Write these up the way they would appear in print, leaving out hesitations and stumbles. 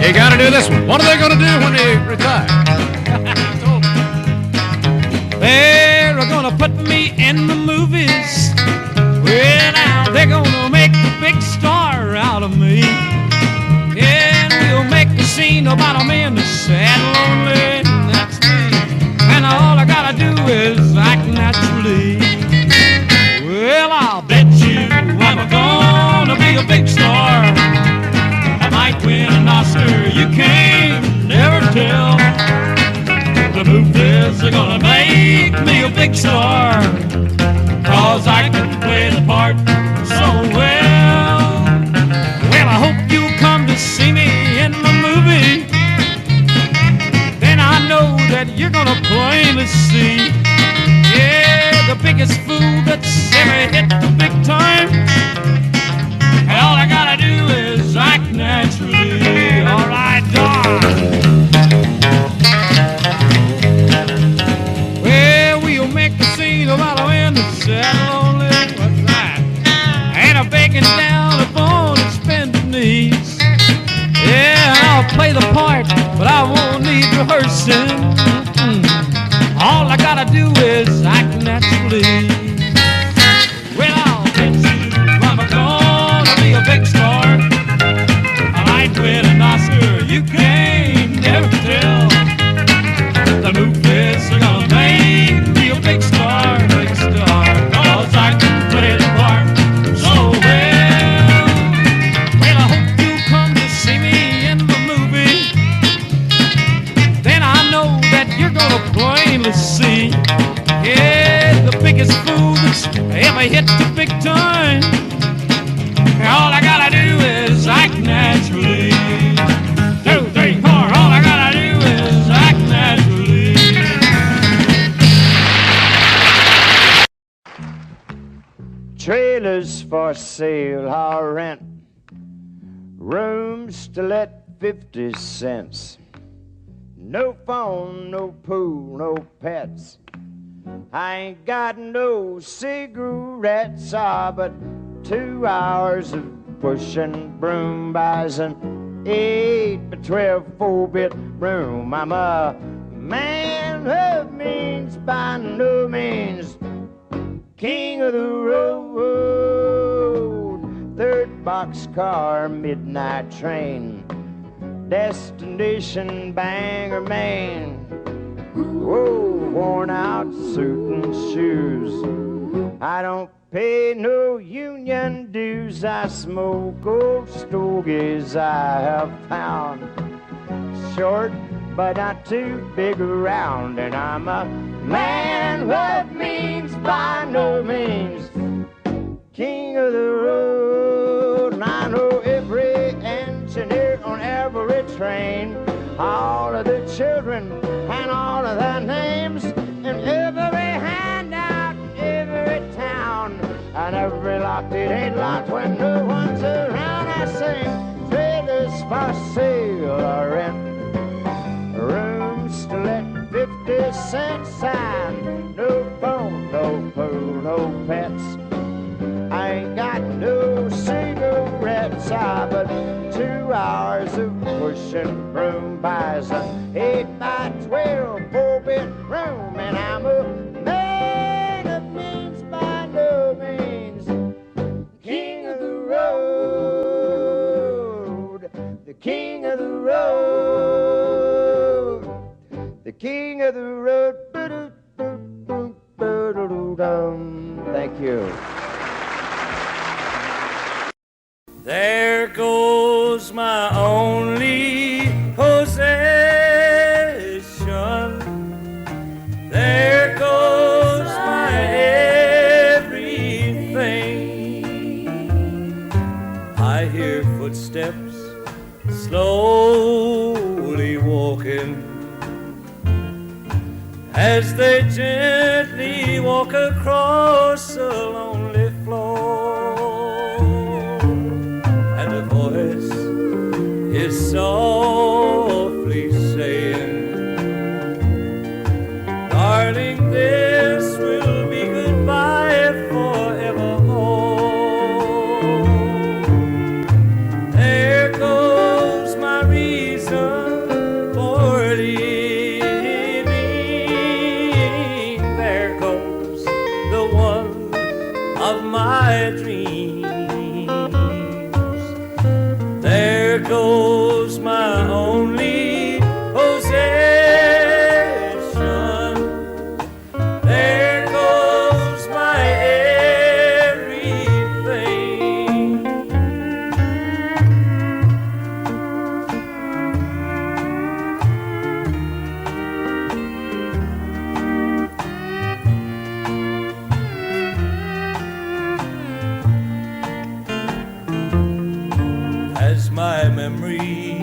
You gotta do this one. What are they gonna do when they retire? They're gonna put me in the movies. Well, now they're gonna make a big star out of me. Yeah, and we'll make a scene about a man that's sad and lonely, and that's me. And all I gotta do is act naturally. Well, I'll bet you I'm gonna be a big star. I might win an Oscar, you can't never tell. The movies are gonna make me a big star, 'cause I can play the part so well. Well, I hope you'll come to see me in the movie. Then I know that you're gonna plainly see, yeah, the biggest fool that's ever hit the big time. And all I gotta do is act naturally. All right, Don. Well, we'll make a scene about a man that's sad and lonely. What's that? And I'm begging down upon his bended knees. Yeah, and I'll play the part, but I won't need rehearsing. All I gotta do is act naturally. Well, I'll bet you I'm gonna be a big star. I might win an Oscar, you can't never tell. The movies are gonna make me a big star, 'cause I can play the part so well. Well, I hope you come to see me in the movie. Then I know that you're gonna plainly see, yeah, the biggest fool that's ever hit the big time. All I gotta do is act naturally. 2, 3, 4, all I gotta do is act naturally. Trailers for sale or rent, rooms to let 50 cents. No phone, no pool, no pets. I ain't got no cigarettes, but 2 hours of pushing broom buys an 8 by 12 4-bit room. I'm a man of means by no means, king of the road. 3rd boxcar, midnight train, destination Bangor, Maine. Whoa, worn out suit and shoes. I don't pay no union dues. I smoke old stogies I have found, short but not too big around. And I'm a man what means by no means, king of the road. And I know every engineer on every train, all of the children and all of their names, and every handout in every town, and every lock that ain't locked when no one's around. I sing trailers for sale or rent, rooms to let 50 cent sign. No phone, no pool, no pets. I ain't got no cigarettes, but 2 hours of pushing broom buys an 8 by 12 4-bit room. And I'm a man of means by no means, king of the road, the king of the road, the king of the road. Thank you. There goes my only possession. There goes my everything. I hear footsteps slowly walking as they gently walk across a lonely floor. And a voice is softly saying, darling, this will be goodbye forevermore. There goes my reason memory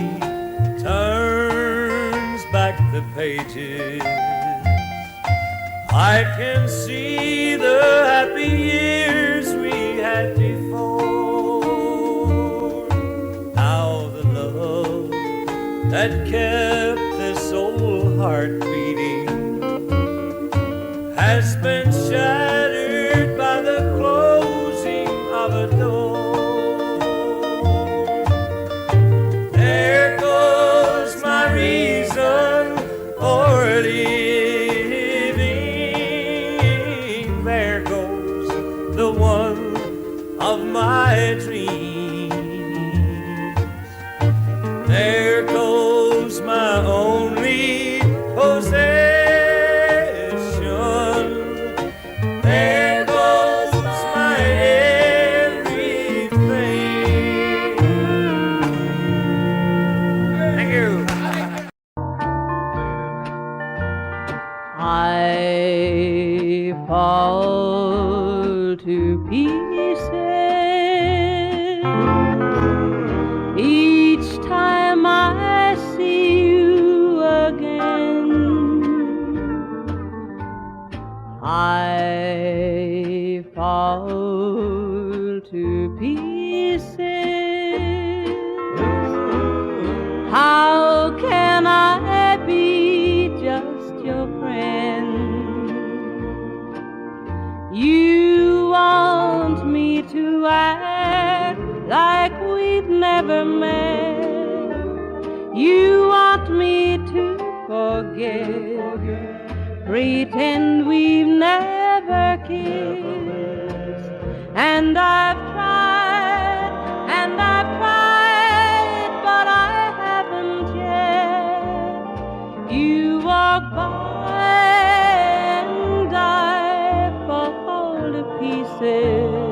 turns back the pages, I can see the happy years we had before. How the love that kept this old heart beating has been shattered by the closing of a door. There goes my reason for living. There goes the one of my dreams. There goes my only possession. There goes my everything. Thank you. I fall to pieces each time I see you again. I fall to pieces. How can I be just your friend? You want me to act like we've never met. You want me to forget, pretend we've never kissed. And I've tried, but I haven't yet. You walk by and I fall to pieces.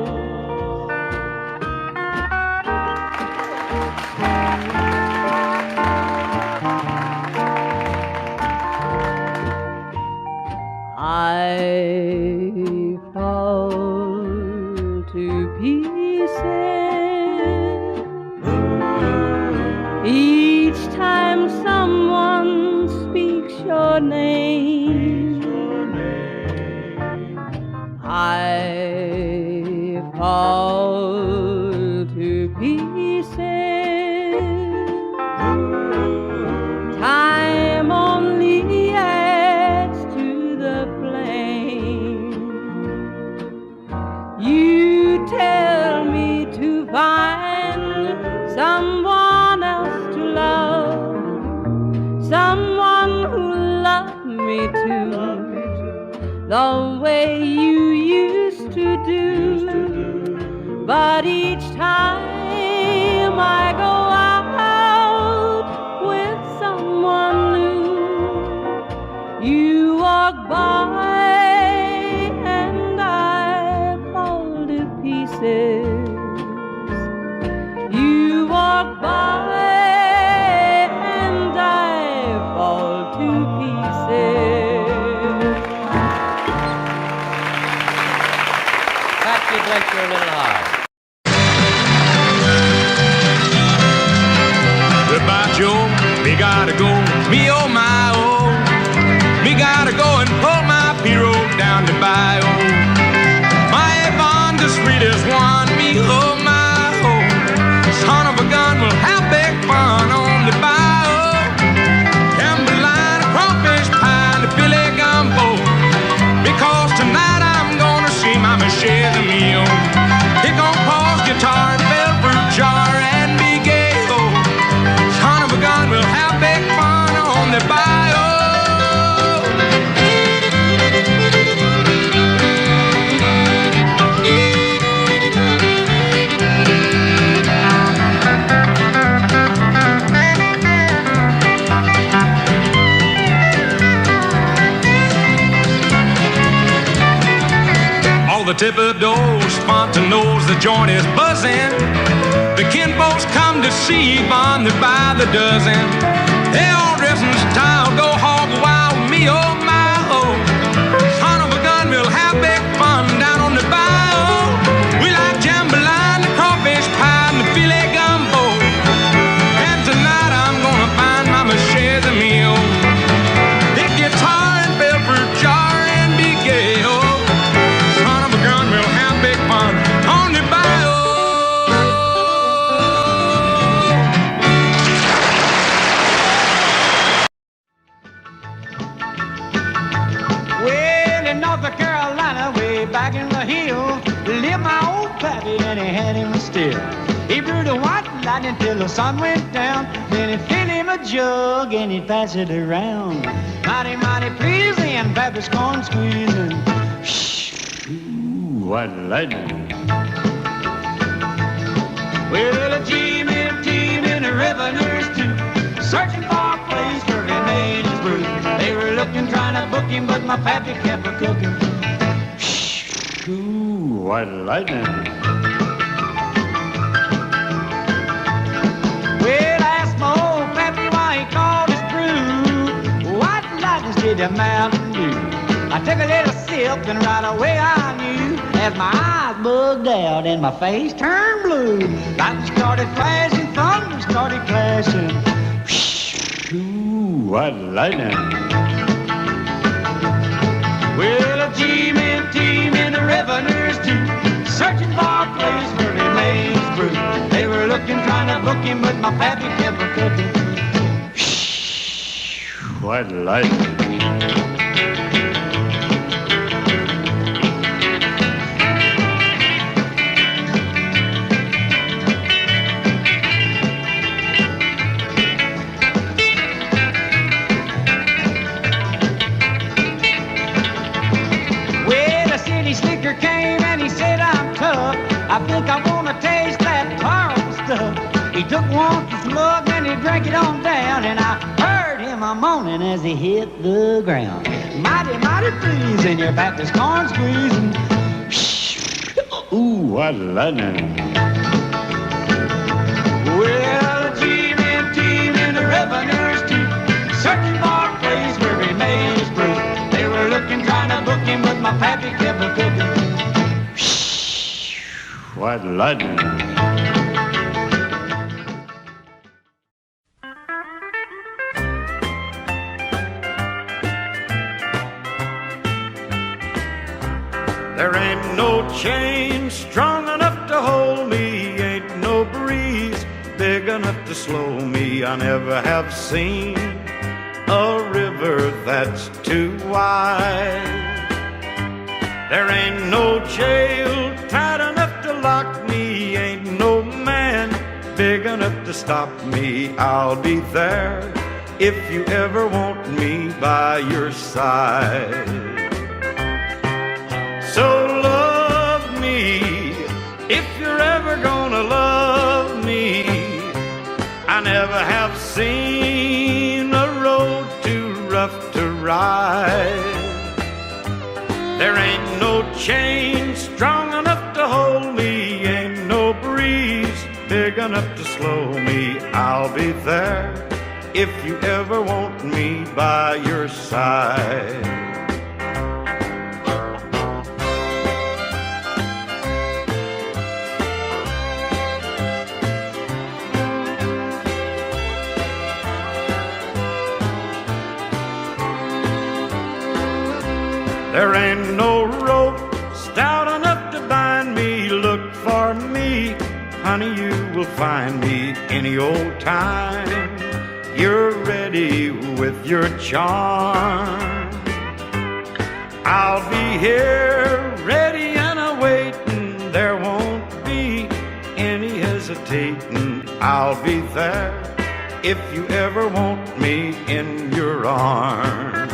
I fall to pieces each time someone speaks your name. I fall to pieces. Time only adds to the flame. You tell me to find someone else to love, someone who loved me too, the way you used to do. But each time I go out with someone new, you walk by and I fall to pieces. You walk by and I fall to pieces. Patsy Blake, you're a little high. Goodbye, Joe, me gotta go, me oh my oh. Me gotta go and pull my pirogue down the bayou. My Avon, the sweetest one, me oh my oh. Son of a gun will have big fun on the bayou. Timberline, crawfish pie, the Billy Gumbo. Because tonight I'm gonna see my Michelle Mio. Pick on Paul's guitar, bell fruit jar, and be gay oh. Son of a gun will have big fun on the bayou. The tipper-doors, Fontanos, the joint is buzzing. The kinfolks come to see, bonded by the dozen. They all dress in style, go hog wild, me oh my oh. Son of a gun, we'll have big fun down on the bayou. We like jambalaya, the crawfish pie, and the filet gumbo. He brewed a white lightning till the sun went down. Then he'd fill him a jug and he'd pass it around. Mighty, mighty pleasing, Baptist corn squeezing. Ooh, white lightning. Well, a team and the revenues too, searching for a place where he made his brew. They were looking, trying to book him, but my pappy kept a cooking. Ooh, white lightning. Well, I asked my old pappy why he called his brew white lightning did the Mountain Dew. I took a little sip and right away I knew, as my eyes bugged out and my face turned blue. Lightning started flashing, thunder started clashing. Ooh, white lightning. Well, a team and the revenues too, searching for a place where he made his brew. They were looking, trying to book him, but my pappy kept a cooking. White lightning. I think I wanna taste that horrible stuff. He took one slug and he drank it on down, and I heard him a moaning as he hit the ground. Mighty, mighty pleasing, your Baptist corn squeezing. Ooh, what lightning. Well, the team and the revenues too, searching for a place where he made his brew. They were looking, trying to book him, but my pappy kept a cooking. White lightning. There ain't no chain strong enough to hold me, ain't no breeze big enough to slow me. I never have seen a river that's too wide. There ain't no jail tight enough to lock me, ain't no man big enough to stop me. I'll be there if you ever want me by your side. So love me if you're ever gonna love me. I never have seen a road too rough to ride. There ain't no chain strong enough to hold me, ain't no breeze big enough to slow me. I'll be there if you ever want me by your side. There ain't no rope stout enough to bind me. Look for me, honey, you will find me any old time you're ready with your charm. I'll be here ready and awaiting. There won't be any hesitating. I'll be there if you ever want me in your arms.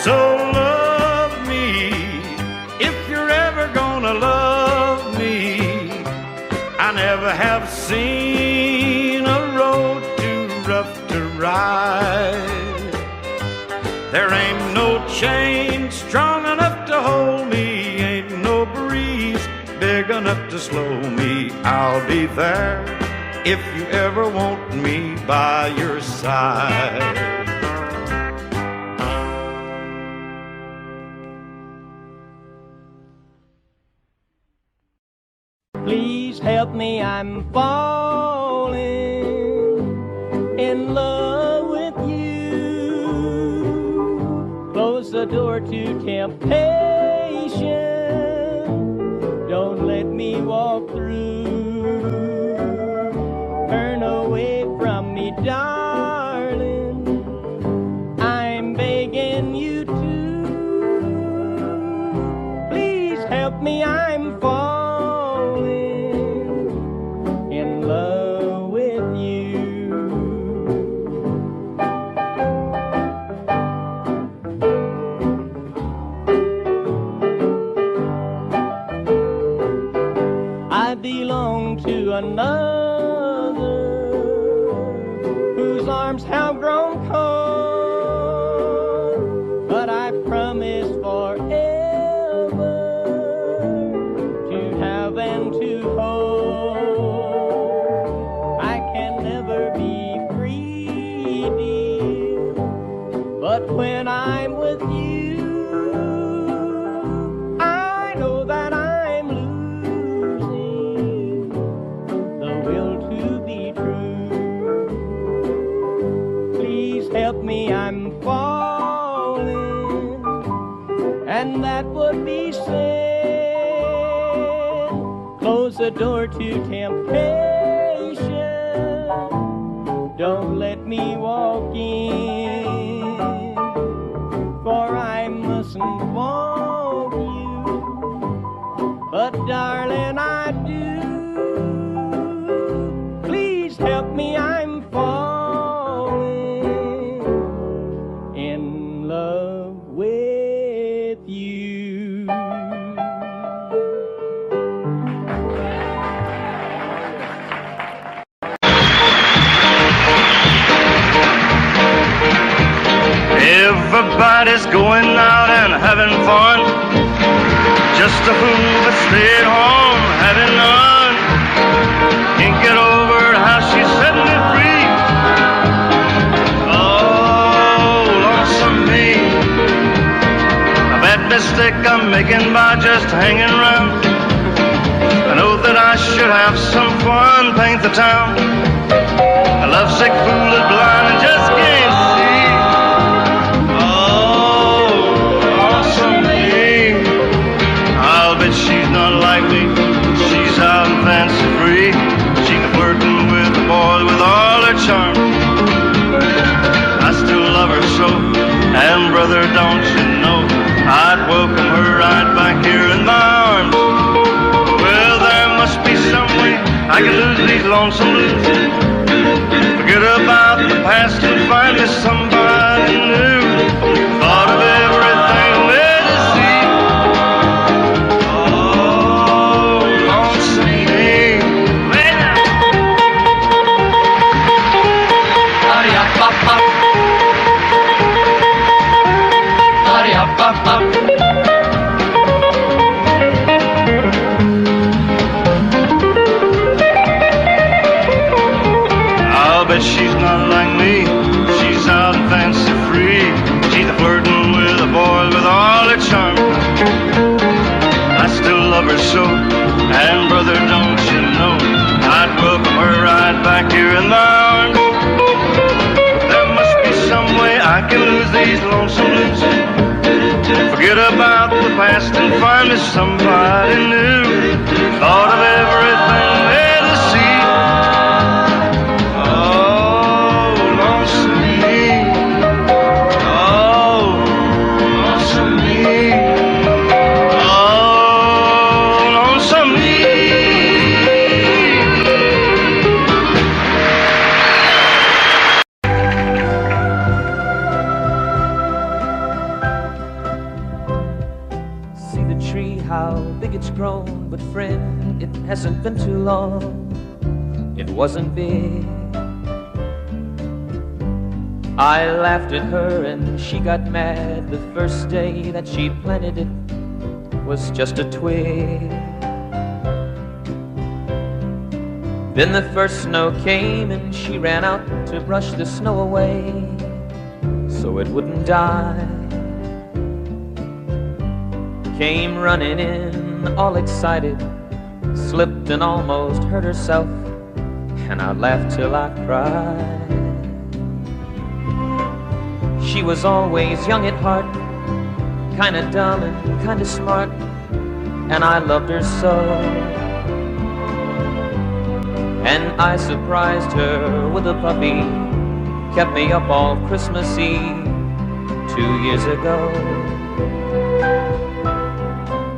So love me if you're ever gonna love me. I never have seen a road too rough to ride. There ain't no chain strong enough to hold me, ain't no breeze big enough to slow me. I'll be there if you ever want me by your side. Please help me, I'm falling in love with you. Close the door to temptation. Don't let me walk through. Turn away from me, darling. I'm begging you to. Please help me, I'm falling on to another whose arms have grown cold, but I promise forever to have and to hold. I can never be free, dear, but when I'm with you, I know that I'm losing the will to be true. Please help me, I'm falling, and that would be sin. Close the door to temptation, don't let me walk in, for I mustn't want you, but darling, I do. Please help me, I'm falling in love with you. Everybody's going out and having fun. Just a fool that stayed home having none. Can't get over how she's setting me free. Oh, lonesome me. A bad mistake I'm making by just hanging around. I know that I should have some fun, paint the town. A lovesick fool is blind and just can't see. She's not like me, she's out and fancy free. She can flirting with the boy with all her charm. I still love her so, and brother, don't you know, I'd welcome her right back here in my arms. Well, there must be some way I can lose these lonesome blues. Forget about the past and find me somebody new. Thought of everything there to see. I'll bet she's not like me. She's out and fancy free. She's a flirting with a boy with all her charm. I still love her so, and brother, don't you know, I'd welcome her right back here in my arms. There must be some way I can lose these lonesome blues. Forget about the past and find me somebody new. Thought of everything there to see. Oh, lonesome me. Oh, lonesome me. Oh, lonesome me. How big it's grown, but friend, it hasn't been too long. It wasn't big. I laughed at her and she got mad. The first day that she planted it was just a twig. Then the first snow came and she ran out to brush the snow away so it wouldn't die. Came running in, all excited, slipped and almost hurt herself, and I laughed till I cried. She was always young at heart, kinda dumb and kinda smart, and I loved her so. And I surprised her with a puppy, kept me up all Christmas Eve 2 years ago.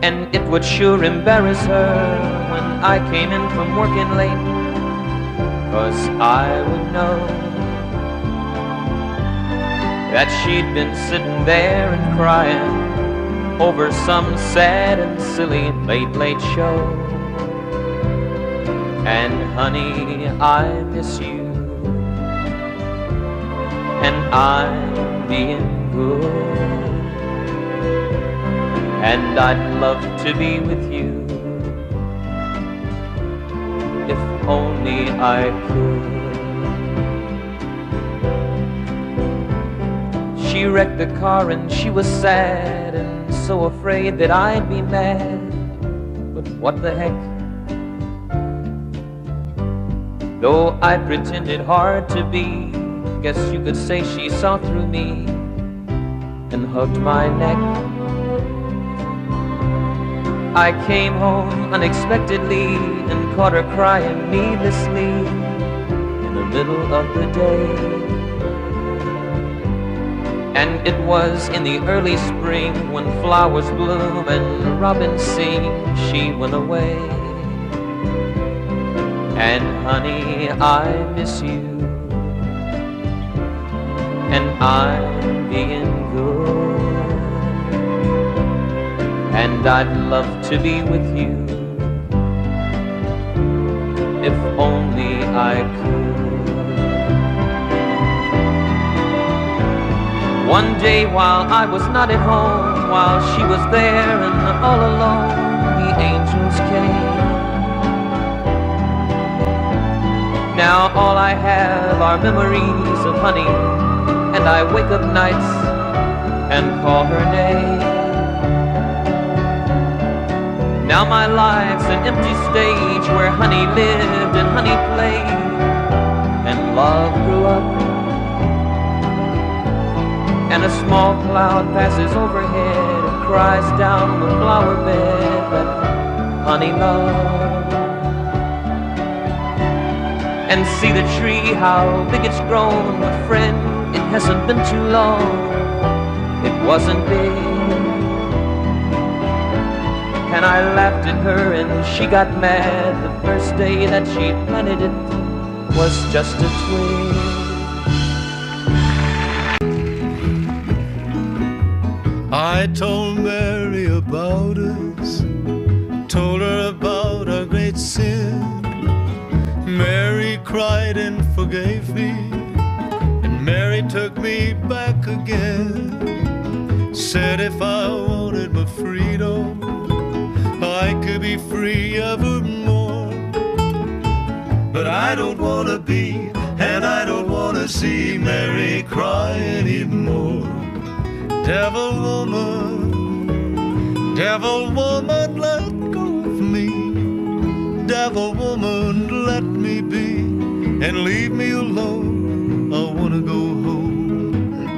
And it would sure embarrass her when I came in from working late, 'cause I would know that she'd been sitting there and crying over some sad and silly late show. And honey, I miss you, and I'm being good, and I'd love to be with you if only I could. She wrecked the car and she was sad and so afraid that I'd be mad, but what the heck? Though I pretended hard to be, guess you could say she saw through me and hugged my neck. I came home unexpectedly and caught her crying needlessly in the middle of the day. And it was in the early spring when flowers bloom and robins sing, she went away. And honey, I miss you, and I'm being good, and I'd love to be with you if only I could. One day while I was not at home, while she was there and all alone, the angels came. Now all I have are memories of honey, and I wake up nights and call her name. Now my life's an empty stage where honey lived and honey played, and love grew up. And a small cloud passes overhead and cries down the flower bed that honey loved. And see the tree, how big it's grown, but friend, it hasn't been too long, it wasn't big. And I laughed at her and she got mad the first day that she planted it was just a twig. I told Mary about us, told her about our great sin. Mary cried and forgave me, and Mary took me back again. Said if I wanted my freedom, I could be free evermore. But I don't want to be, and I don't want to see Mary cry anymore. Devil woman, let go of me. Devil woman, let me be, and leave me alone. I want to go home.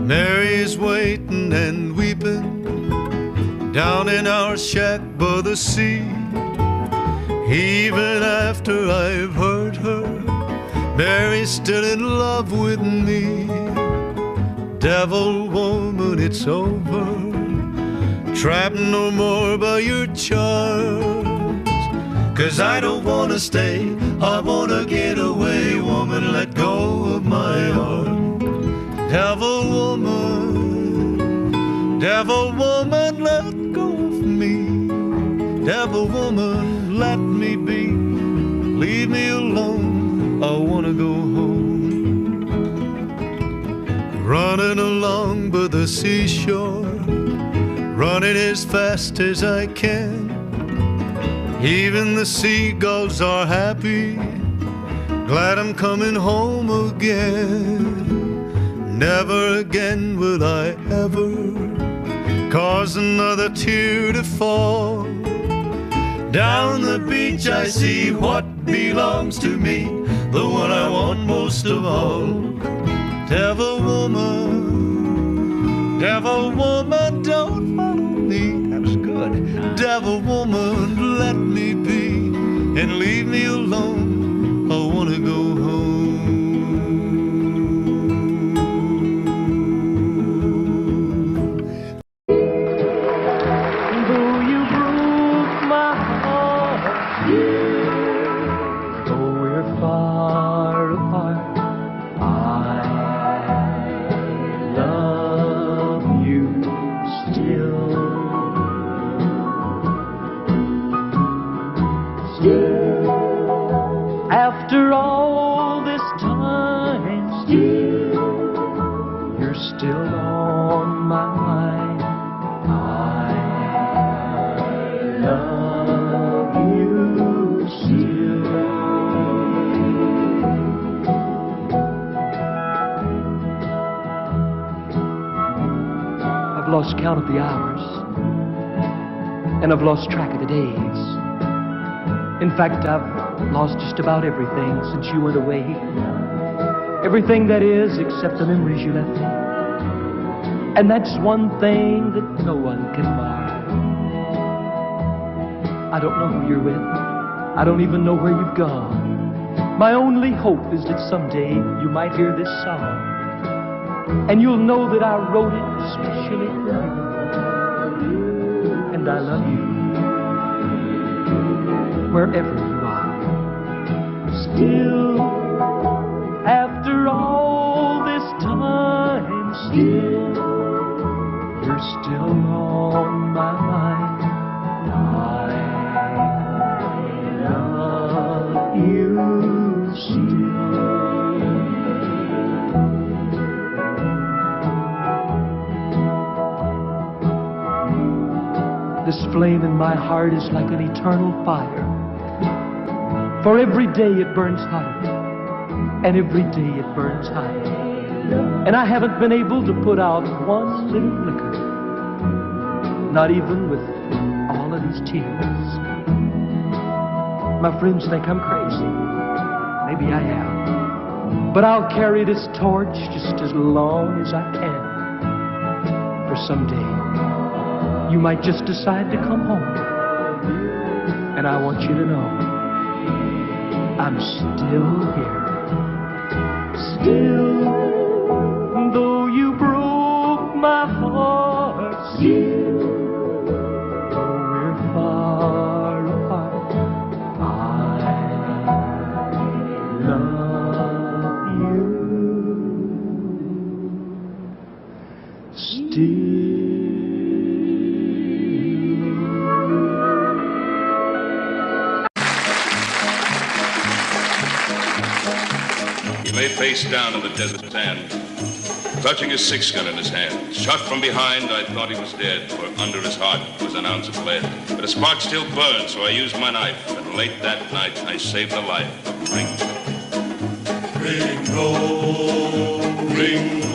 Mary's waiting and weeping down in our shack by the sea. Even after I've hurt her, Mary's still in love with me. Devil woman, it's over, trapped no more by your charms. 'Cause I don't wanna stay, I wanna get away. Woman, let go of my arm. Devil woman, let go of me. Devil woman, let me be, leave me alone, I wanna go home. Running along by the seashore, running as fast as I can. Even the seagulls are happy, glad I'm coming home again. Never again will I ever cause another tear to fall. Down the beach I see what belongs to me, the one I want most of all. Devil woman, don't follow me. That was good. Devil woman, let me be, and leave me alone. I wanna go home. Though you broke my heart, though we're far apart, I love you still. After all this time, still, you're still on my mind. I love you still. I've lost count of the hours, and I've lost track of the days. In fact, I've lost just about everything since you went away. Everything that is, except the memories you left me. And that's one thing that no one can mar. I don't know who you're with. I don't even know where you've gone. My only hope is that someday you might hear this song, and you'll know that I wrote it especially for you. And I love you wherever you are. Still, after all this time, still, you're still on my mind. I love you still. This flame in my heart is like an eternal fire. For every day it burns hotter, and every day it burns higher. And I haven't been able to put out one little flicker, not even with all of these tears. My friends think I'm crazy. Maybe I am. But I'll carry this torch just as long as I can. For someday, you might just decide to come home. And I want you to know I'm still here. Still, though you broke my heart, still, though we're far apart, I love you still. He lay face down in the desert sand, clutching his 6-gun in his hand. Shot from behind, I thought he was dead, for under his heart was an ounce of lead. But a spark still burned, so I used my knife, and late that night I saved the life of Ringo. Ringo, Ringo.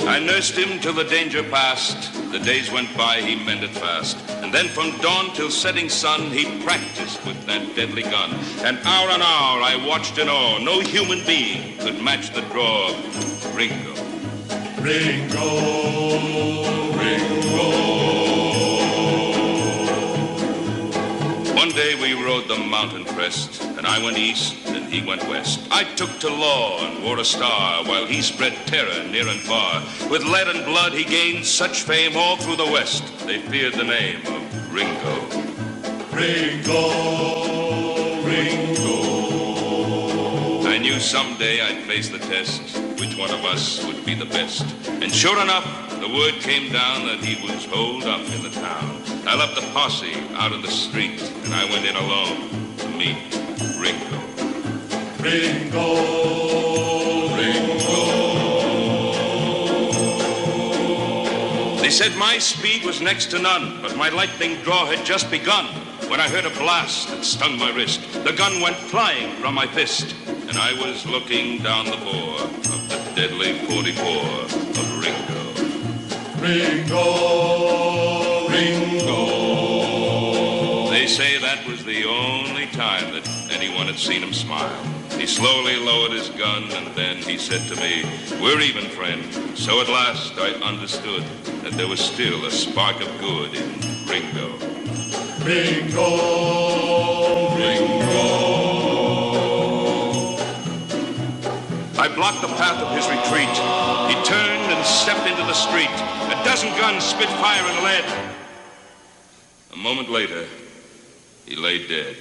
I nursed him till the danger passed. The days went by, he mended fast. And then from dawn till setting sun, he practiced with that deadly gun. And hour on hour I watched in awe. No human being could match the draw of Ringo. Ringo, Ringo. One day we rode the mountain crest, and I went east and he went west. I took to law and wore a star, while he spread terror near and far. With lead and blood he gained such fame all through the West, they feared the name of Ringo. Ringo, Ringo. I knew someday I'd face the test, which one of us would be the best. And sure enough, the word came down that he was holed up in the town. I left the posse out in the street, and I went in alone to meet Ringo. Ringo, Ringo. They said my speed was next to none, but my lightning draw had just begun when I heard a blast that stung my wrist. The gun went flying from my fist, and I was looking down the bore of the deadly 44 of Ringo. Ringo, Ringo. They say that was the only time that anyone had seen him smile. He slowly lowered his gun, and then he said to me, "We're even, friend." So at last I understood that there was still a spark of good in Ringo. Ringo, Ringo. I blocked the path of his retreat. He turned and stepped into the street. A dozen guns spit fire and lead. A moment later, he lay dead.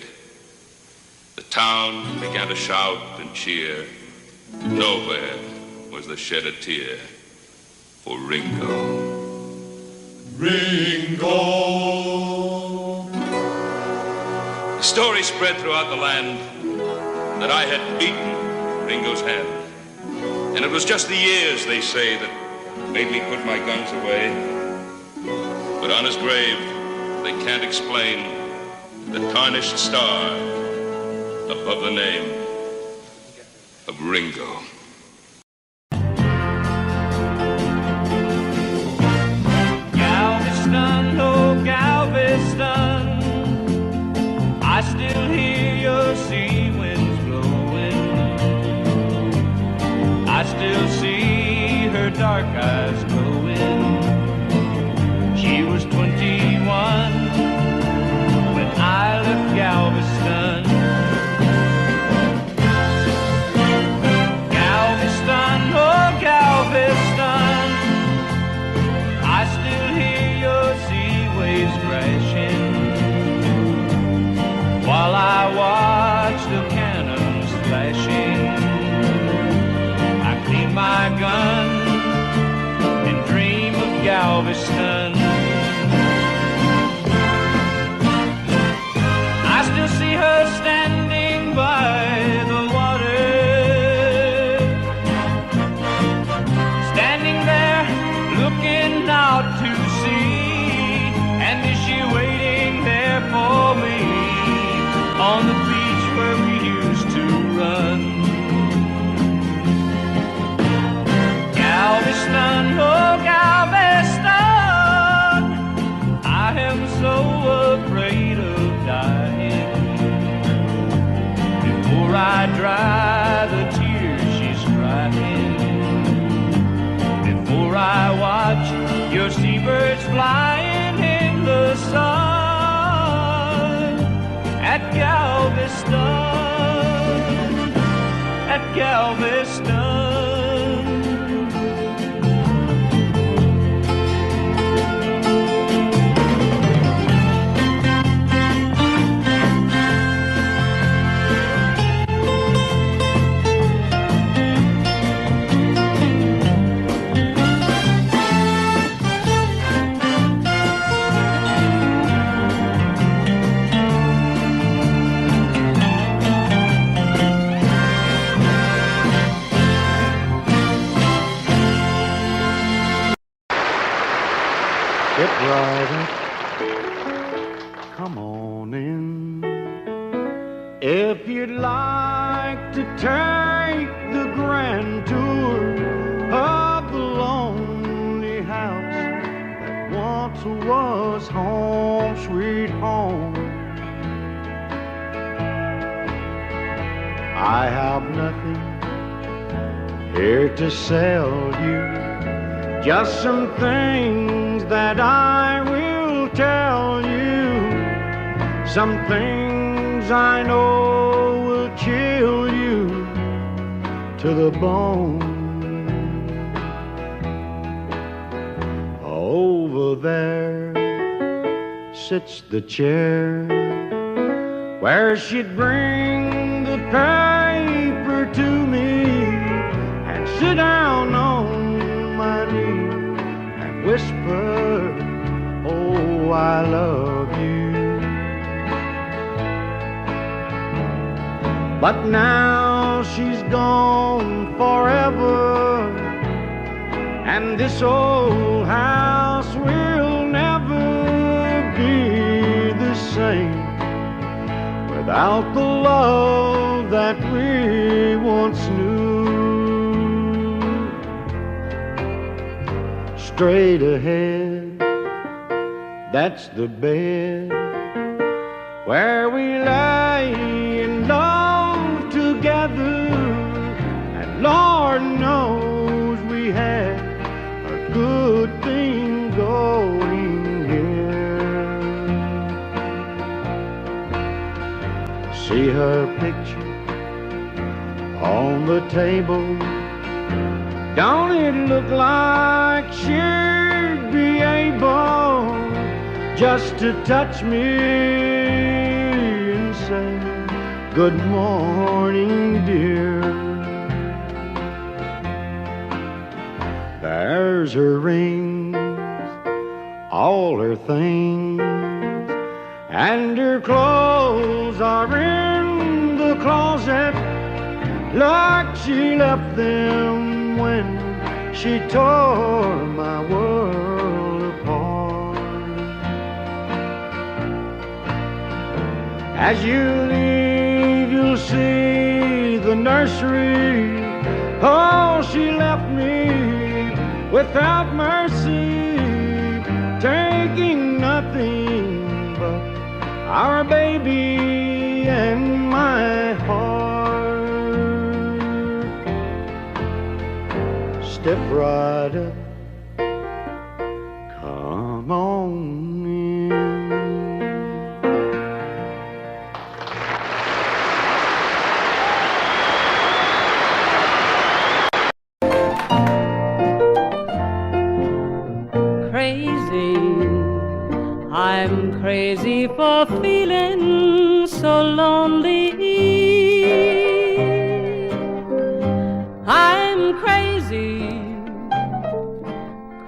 The town began to shout and cheer. Nowhere was there shed a tear for Ringo. Ringo. The story spread throughout the land. that I had beaten Ringo's hand. And it was just the years, they say, that made me put my guns away. But on his grave, they can't explain the tarnished star above the name of Ringo. Galveston, oh Galveston, I still hear your sea winds blowing. I still see her dark eyes glowing. She was 21 when I left Galveston. Galveston, oh Galveston, I still hear your sea waves crashing while I watch the cannons flashing. I clean my gun and dream of Galveston. I still see her standing by the water, standing there looking out to sea. And is she waiting there for me on the beach where we used to run? Galveston, oh Galveston, I am so afraid of dying. Before I dry the tears she's crying, before I watch your seabirds flying in the sun at Galveston, at Galveston. Get right up, come on in. If you'd like to take the grand tour of the lonely house that once was home, sweet home, I have nothing here to sell you, just some things that I will tell you, some things I know will chill you to the bone. Over there sits the chair where she'd bring the paper to me and sit down on my knee and whisper, oh, I love you. But now she's gone forever, and this old house will never be the same without the love that we once knew. Straight ahead, that's the bed where we lay in love together, and Lord knows we had a good thing going here. See her picture on the table, don't it look like she'd be able just to touch me and say, good morning, dear. There's her rings, all her things, and her clothes are in the closet like she left them when she tore my world apart. As you leave, you'll see the nursery. Oh, she left me without mercy, taking nothing but our baby and my heart. Step right up, come on in. Crazy, I'm crazy for feeling so lonely. I'm crazy,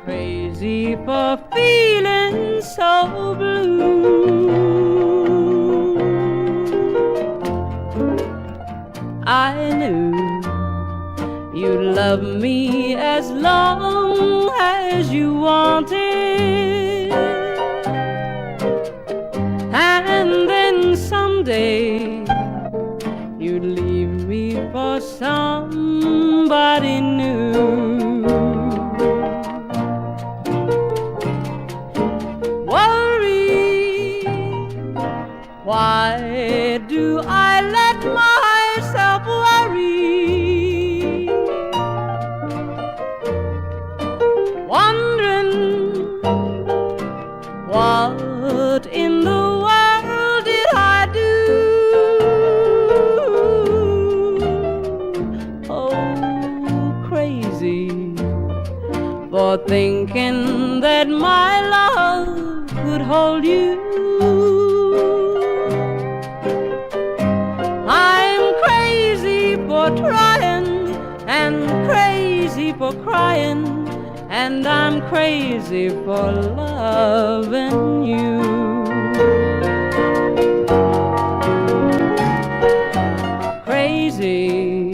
crazy for feeling so blue. I knew you'd love me as long as you wanted, and then someday you'd leave me for somebody new. Worry, why do I let myself worry? Wondering what in the world did I do? Oh, crazy for thinking that my love could hold you. I'm crazy for trying and crazy for crying, and I'm crazy for loving you. Crazy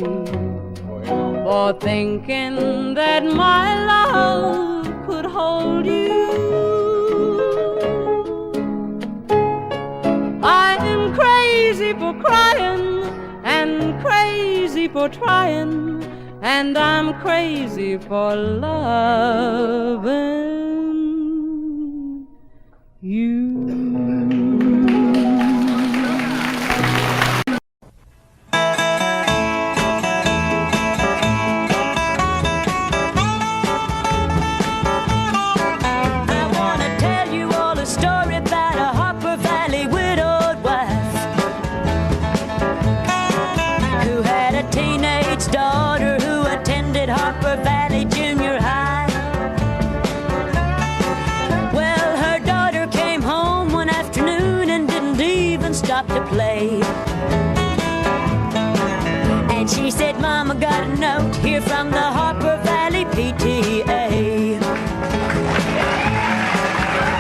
for thinking that my love could hold you. I'm crazy for crying and crazy for trying, and I'm crazy for loving you. I want to tell you all a story about a Harper Valley widowed wife who had a teenage daughter who attended Harper Valley Junior High. Well, her daughter came home one afternoon and didn't even stop to play. And she said, Mama, got a note here from the Harper Valley PTA.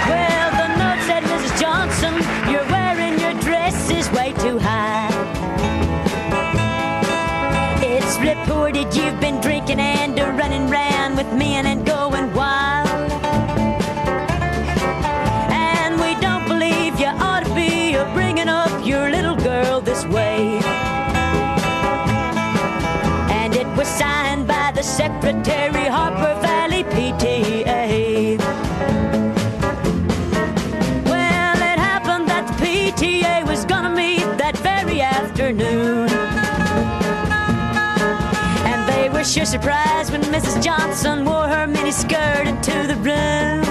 Well, the note said, Mrs. Johnson, you're wearing your dresses way too high. It's reported you've been drinking and running round with men and going wild. And we don't believe you ought to be bringing up your little girl this way. And it was signed by the Secretary, Harper Valley PTA. Well, it happened that the PTA was gonna meet that very afternoon. And they were sure surprised when Mrs. Johnson wore her miniskirt into the room.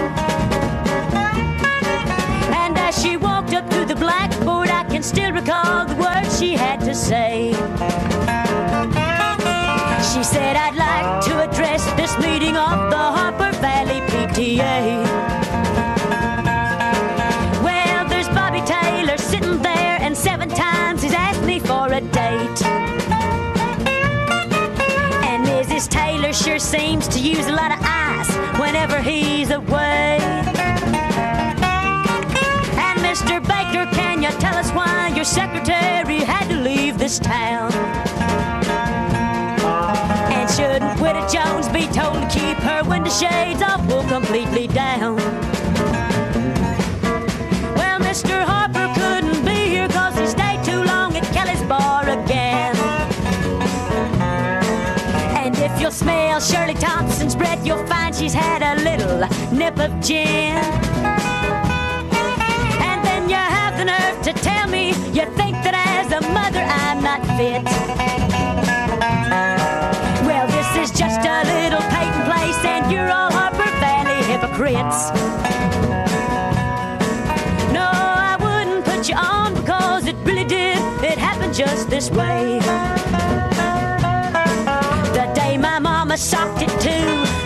And as she walked up to the blackboard, I can still recall the words she had to say. She said, I'd like to address this meeting of the Harper Valley PTA. Well, there's Bobby Taylor sitting there, and 7 times he's asked me for a date. And Mrs. Taylor sure seems to use a lot of ice whenever he's away. And Mr. Baker, can you tell us why your secretary had to leave this town? shades are pulled completely down. Well, Mr. Harper couldn't be here 'cause he stayed too long at Kelly's bar again. And if you'll smell Shirley Thompson's breath, you'll find she's had a little nip of gin. And then you have the nerve to tell me you think that as a mother I'm not fit. Well, this is just a little Peyton place, and you're all Harper Valley hypocrites. No, I wouldn't put you on because it really did. It happened just this way. The day my mama socked it to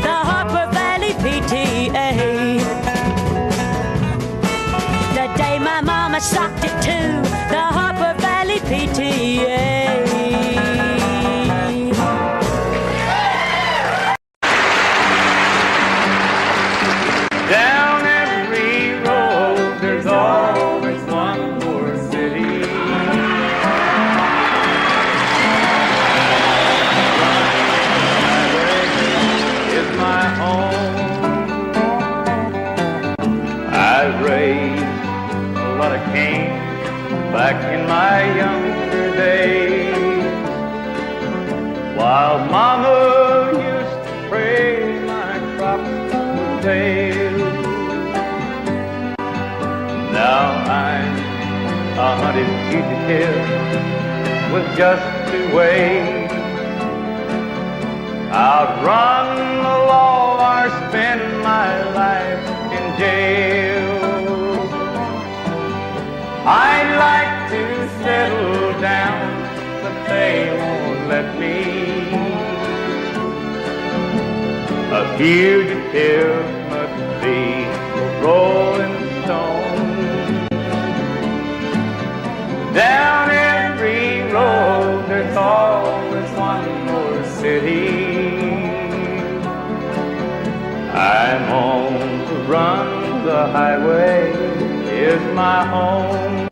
the Harper Valley PTA. The day my mama socked it to the Harper Valley PTA. Down every road, there's always one more city. Is my home. I raised a lot of cane back in my younger days, while Mama used to pray my crops would fail. Now I'm a hunted fugitive with just 2 ways: outrun the law or spend my life in jail. I'd like to settle down, but they won't let me. A fugitive must be a rolling stone. Down every road, there's always one more city. I'm on the run, the highway is my home.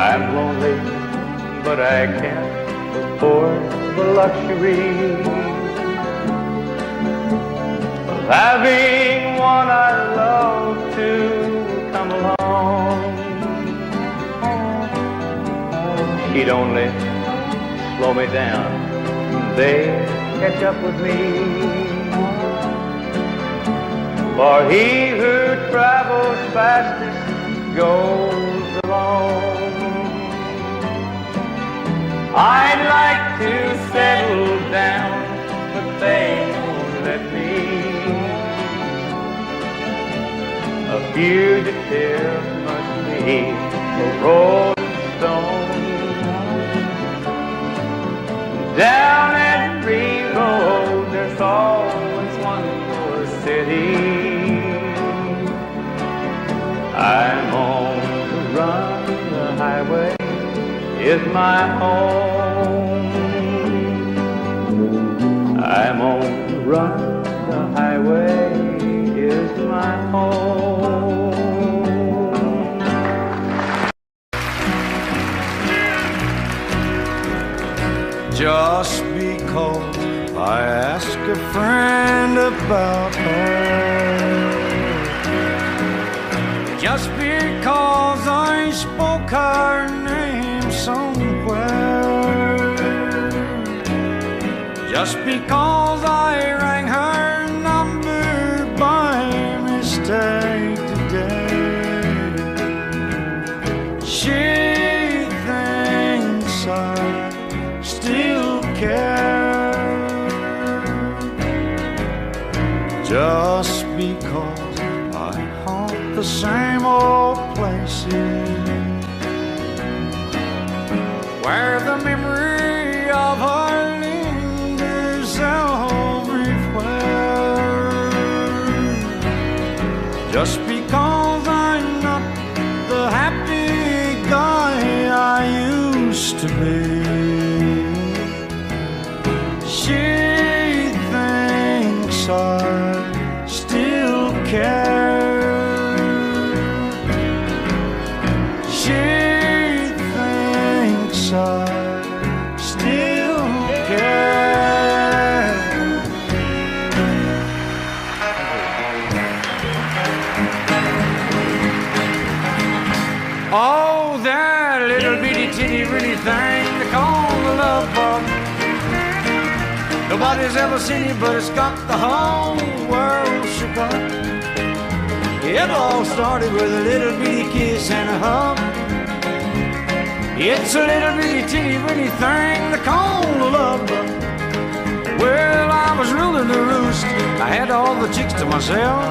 I'm lonely, but I can't afford the luxury of having one I love to come along. She'd only slow me down, they'd catch up with me. For he who travels fastest goes alone. I'd like to settle down, but they won't let me. A fugitive must be a rolling stone. Down every road, there's always one more city. I'm on the run, the highway is my home. I'm on the run, the highway is my home. Just because I ask a friend about her, just because I spoke her name somewhere, just because I rang her number by mistake today, she thinks I still care. Just because I haunt the same old places where the memory of her lingers everywhere. Just because I'm not the happy guy I used to be, she thinks I still care. She thinks I still care. that little bitty titty bitty thing they call the love bug. Nobody's ever seen it, but it's got the whole world shook up. It all started with a little bitty kiss and a hug. It's a little bitty titty bitty thing they call the love bug. Well, I was ruling the roost. I had all the chicks to myself.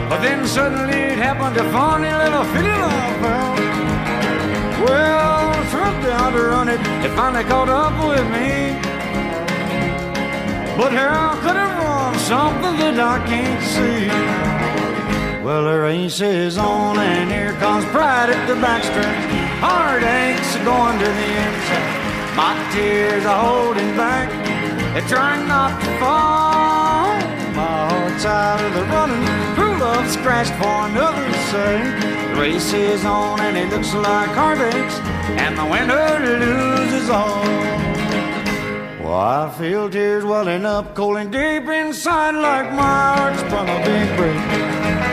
But then suddenly it happened, a funny little fitty love bell. Well, I tried down to run it. It finally caught up with me. But how could it run something that I can't see? Well, the race is on and here comes pride at the backstretch. Heartaches are going to the inside. My tears are holding back. They're trying not to fall. My heart's out of the running. True love scratched for another's sake. The race is on and it looks like heartaches, and the winner loses all. Well, I feel tears welling up cold and deep inside, like my heart sprung a big break.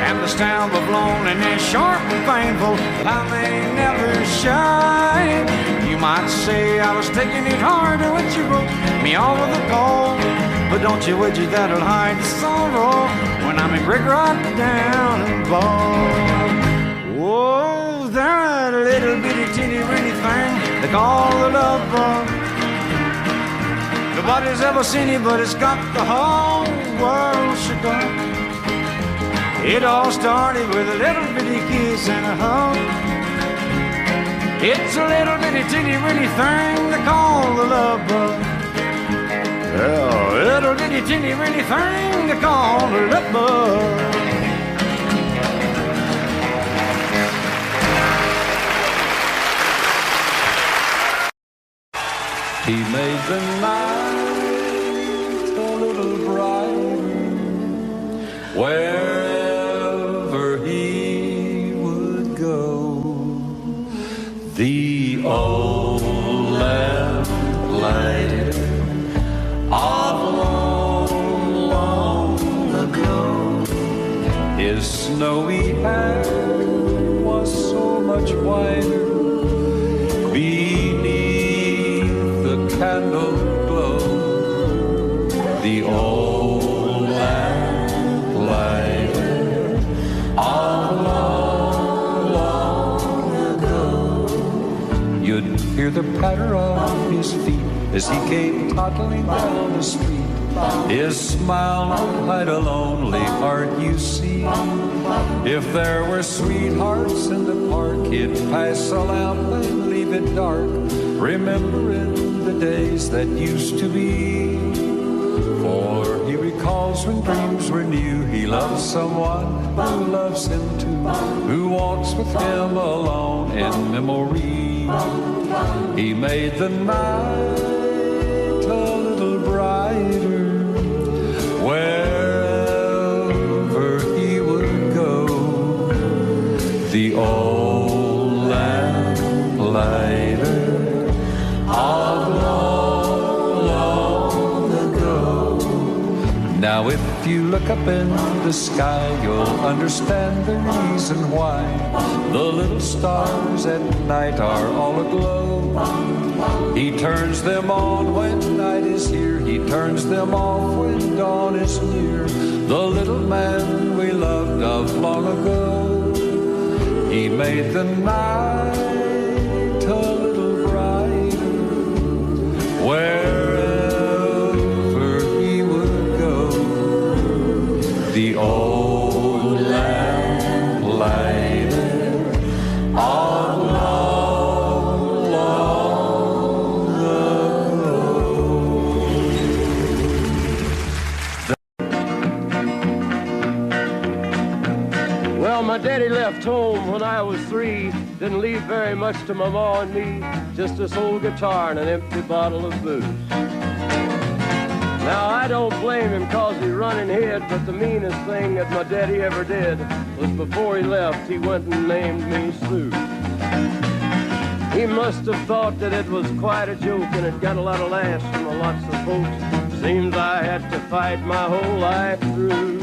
And the stamp of loneliness sharp and painful, I may never shine. You might say I was taking it hard when you broke me off with a call. But don't you wish that'll hide the sorrow when I'm in brick right down and ball. Whoa, that little bitty teeny weeny thing they call the love bug. Nobody's ever seen it, but it's got the whole world shook up. It all started with a little bitty kiss and a hug. It's a little bitty teeny weeny thing they call the love bug. Yeah, a little bitty teeny weeny thing they call the love bug. He made the night a little brighter wherever he would go. The old lamp lighted of long, long ago. His snowy hair was so much whiter candle glow. The old lamp lighted all long, long ago. You'd hear the patter of his feet as he came toddling down the street. His smile would hide a lonely heart, you see. If there were sweethearts in the park, he'd pass a lamp and leave it dark, remembering the days that used to be. For he recalls when dreams were new, he loves someone who loves him too, who walks with him alone in memory. He made the night a little brighter wherever he would go. The old lamp lighter of long, long ago. Now if you look up in the sky, you'll understand the reason why the little stars at night are all aglow. He turns them on when night is here, he turns them off when dawn is near. The little man we loved of long ago, he made the night a little brighter wherever he would go. The old lamp lighted on long, long ago. Well, my daddy left home when I was 3. Didn't leave very much to my ma and me, just this old guitar and an empty bottle of booze. Now, I don't blame him 'cause he run and hid, but the meanest thing that my daddy ever did was before he left, he went and named me Sue. He must have thought that it was quite a joke, and it got a lot of laughs from lots of folks. Seems I had to fight my whole life through.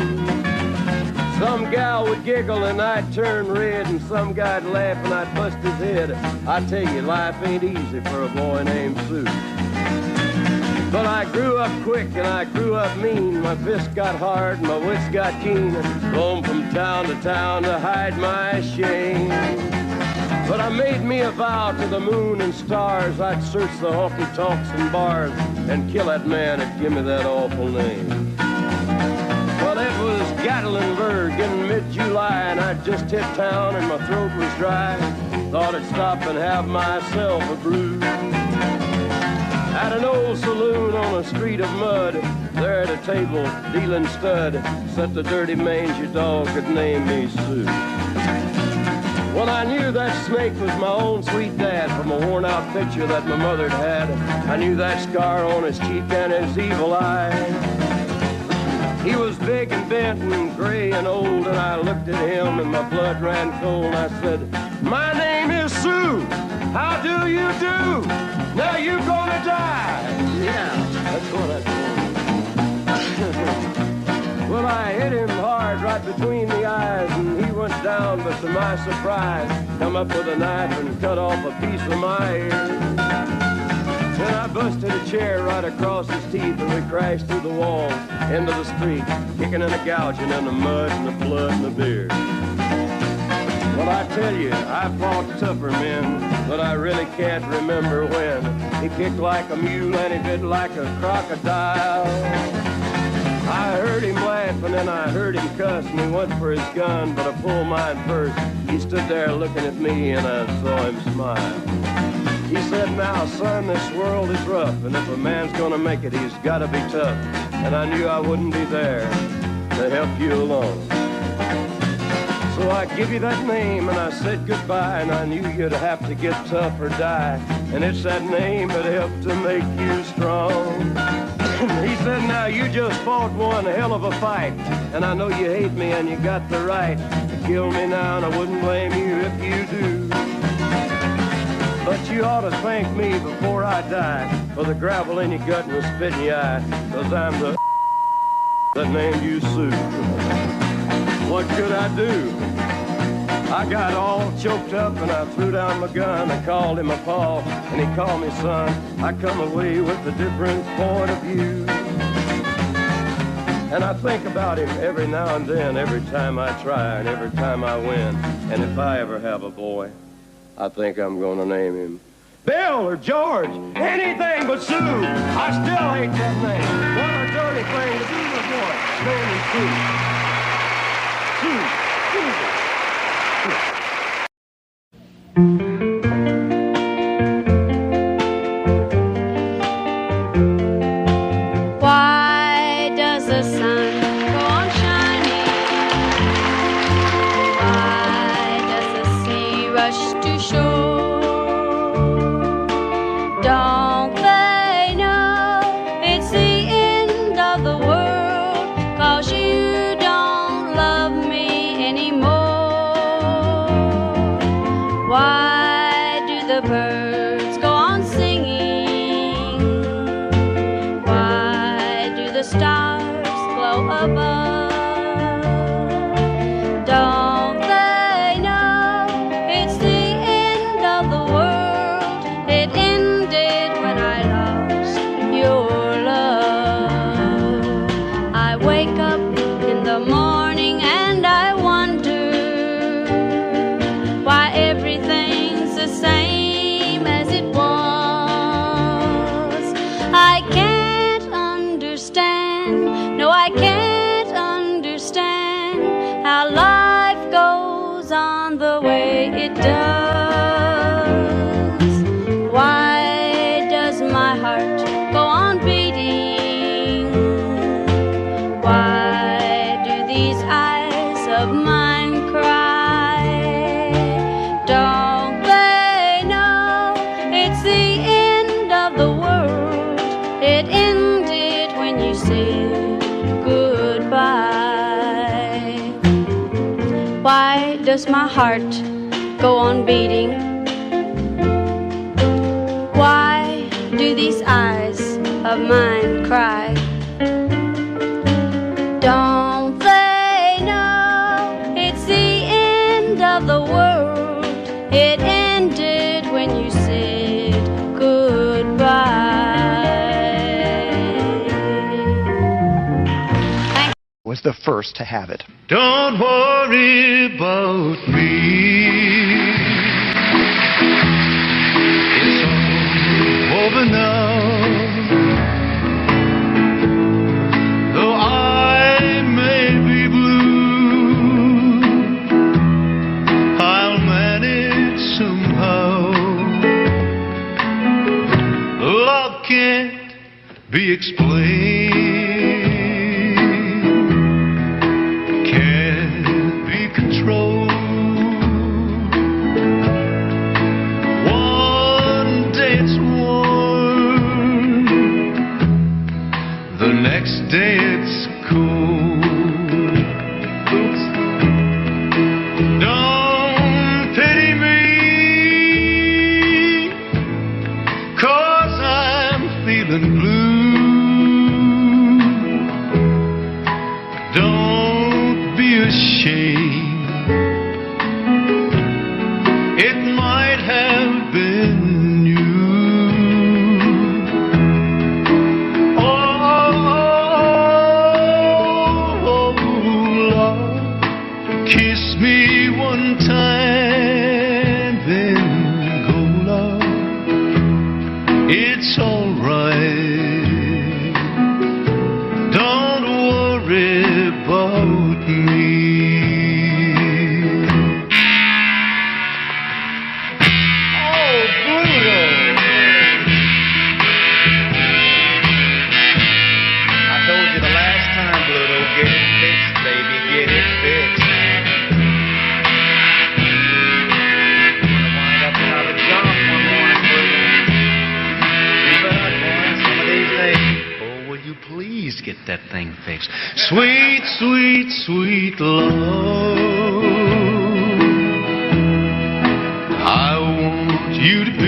Some gal would giggle and I'd turn red, and some guy'd laugh and I'd bust his head. I tell you, life ain't easy for a boy named Sue. But I grew up quick and I grew up mean. My fists got hard and my wits got keen. Roam from town to town to hide my shame. But I made me a vow to the moon and stars, I'd search the honky-tonks and bars and kill that man that give me that awful name. Well, it was Gatlinburg in mid-July, and I'd just hit town and my throat was dry. Thought I'd stop and have myself a brew. At an old saloon on a street of mud, there at a table, dealing stud, sat the dirty mangy dog that named me Sue. Well, I knew that snake was my own sweet dad from a worn-out picture that my mother'd had. I knew that scar on his cheek and his evil eye. He was big and bent and gray and old, and I looked at him and my blood ran cold. I said, "My name is Sue. How do you do? Now you gonna die." Yeah, that's what I told him. Well, I hit him hard right between the eyes, and he went down, but to my surprise, come up with a knife and cut off a piece of my ear. Then I busted a chair right across his teeth, and we crashed through the walls into the street, kicking and a gouging in the mud and the blood and the beer. Well, I tell you, I fought tougher men, but I really can't remember when. He kicked like a mule and he bit like a crocodile. I heard him laugh and then I heard him cuss, and he went for his gun, but I pulled mine first. He stood there looking at me and I saw him smile. He said, "Now, son, this world is rough, and if a man's gonna make it, he's gotta be tough." And I knew I wouldn't be there to help you along. So I give you that name and I said goodbye, and I knew you'd have to get tough or die. And it's that name that helped to make you strong. He said, "Now you just fought one hell of a fight, and I know you hate me and you got the right to kill me now, and I wouldn't blame you if you do. But you ought to thank me before I die for the gravel in your gut and the spit in your eye, 'cause I'm the that named you Sue." What could I do? I got all choked up and I threw down my gun. I called him a paw and he called me son. I come away with a different point of view. And I think about him every now and then, every time I try and every time I win. And if I ever have a boy, I think I'm gonna name him Bill or George, anything but Sue. I still hate that name. What a dirty thing to do to a boy. Name him Sue. Sue. Why does the sun go on shining? Why does the sea rush to shore? Don't they know it's the end of the world, 'cause you don't love me anymore? Why do the birds go on singing? Why do the stars glow above? Don't they know it's the end of the world? It ended when I lost your love. I wake up in the morning and I wonder why everything's the same as it was. I can't understand, no, I can't understand how life goes on the way it does. Why does my heart go on beating? Why do these eyes of mine cry? Don't they know it's the end of the world? It ended when you said goodbye. Why does my heart go on beating? Why do these eyes of mine cry? Don't they know ended when you said goodbye. Was the first to have it. Don't worry about me. It's all over now. Though I may be blue, I'll manage somehow. Love can't be explained. Next day it's cool. Oops. Don't pity me, 'cause I'm feeling blue. Don't be ashamed. It might have been it's alright. Don't worry about me. Oh, brutal. I told you the last time, Bluto, get it fixed, baby, get it fixed. Gonna wind up without a job one morning, Bluto. Oh, will you please get that thing fixed? Sweet, sweet, sweet love, I want you to be.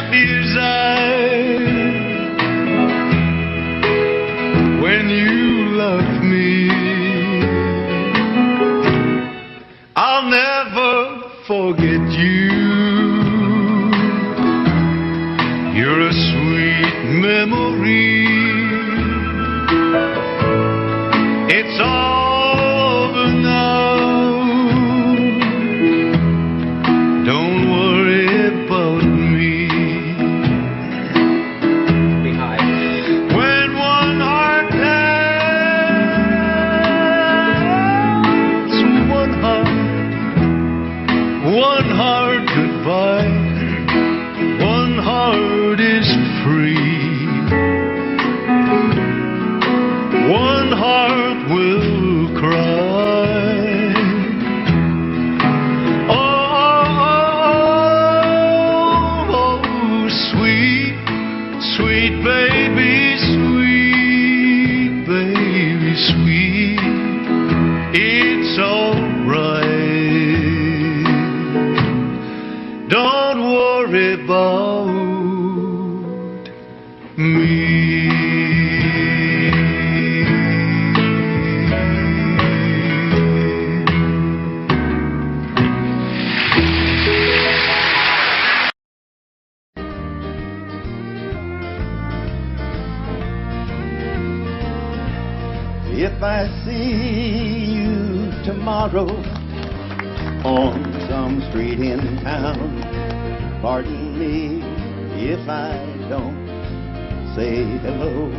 happy as I when you loved me. I'll never forget you. You're a sweet memory. It's over now. Don't worry about me. Behind. When one heart tells one heart goodbye, one heart is free. One heart will cry. Oh, sweet, sweet baby, sweet baby, sweet. It's alright. Don't worry about me. If I see you tomorrow on some street in town, pardon me if I don't say hello.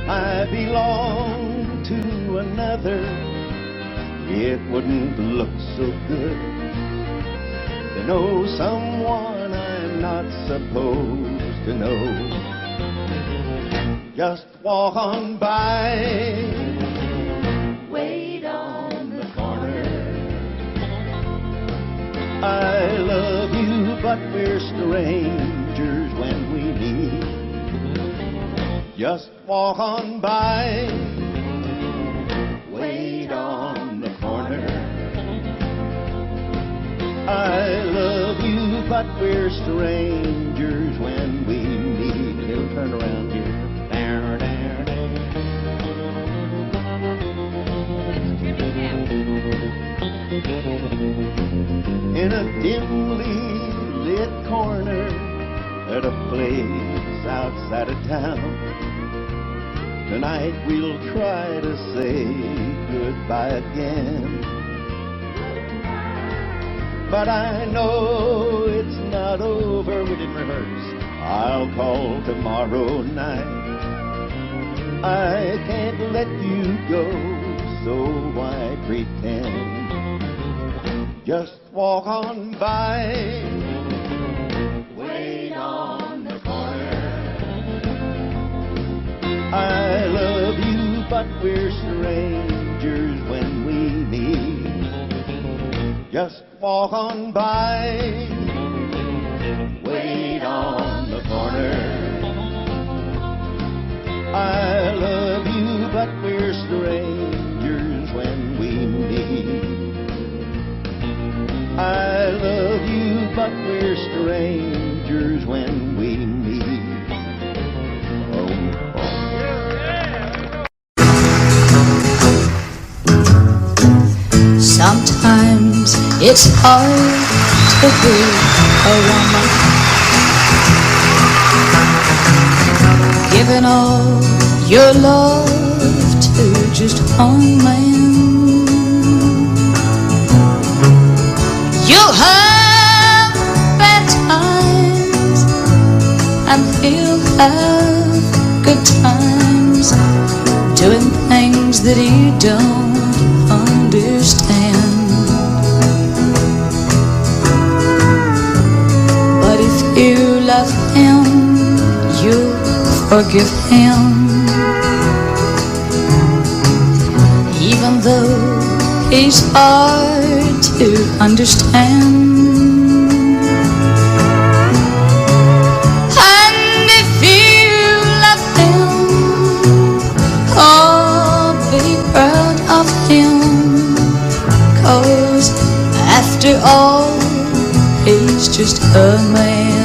I belong to another. It wouldn't look so good to know someone I'm not supposed to know. Just walk on by, wait on the corner. I love you, but we're strangers when we meet. Just walk on by, wait on the corner. I love you, but we're strangers when we meet. It'll turn around here. In a dimly lit corner at a place outside of town, tonight we'll try to say goodbye again. But I know it's not over. We didn't rehearse. I'll call tomorrow night. I can't let you go, so why pretend? Just walk on by, wait on the corner. I love you, but we're strangers when we meet. Just walk on by, wait on the corner. I love you, but we're strangers when we meet. I love you, but we're strangers when we meet. Oh, Sometimes it's hard to be a woman, giving all your love to just one man. You'll have bad times and he'll have good times, doing things that you don't understand. But if you love him, you'll forgive him, even though he's hard to understand. And if you love him, oh, be proud of him, 'cause after all, he's just a man.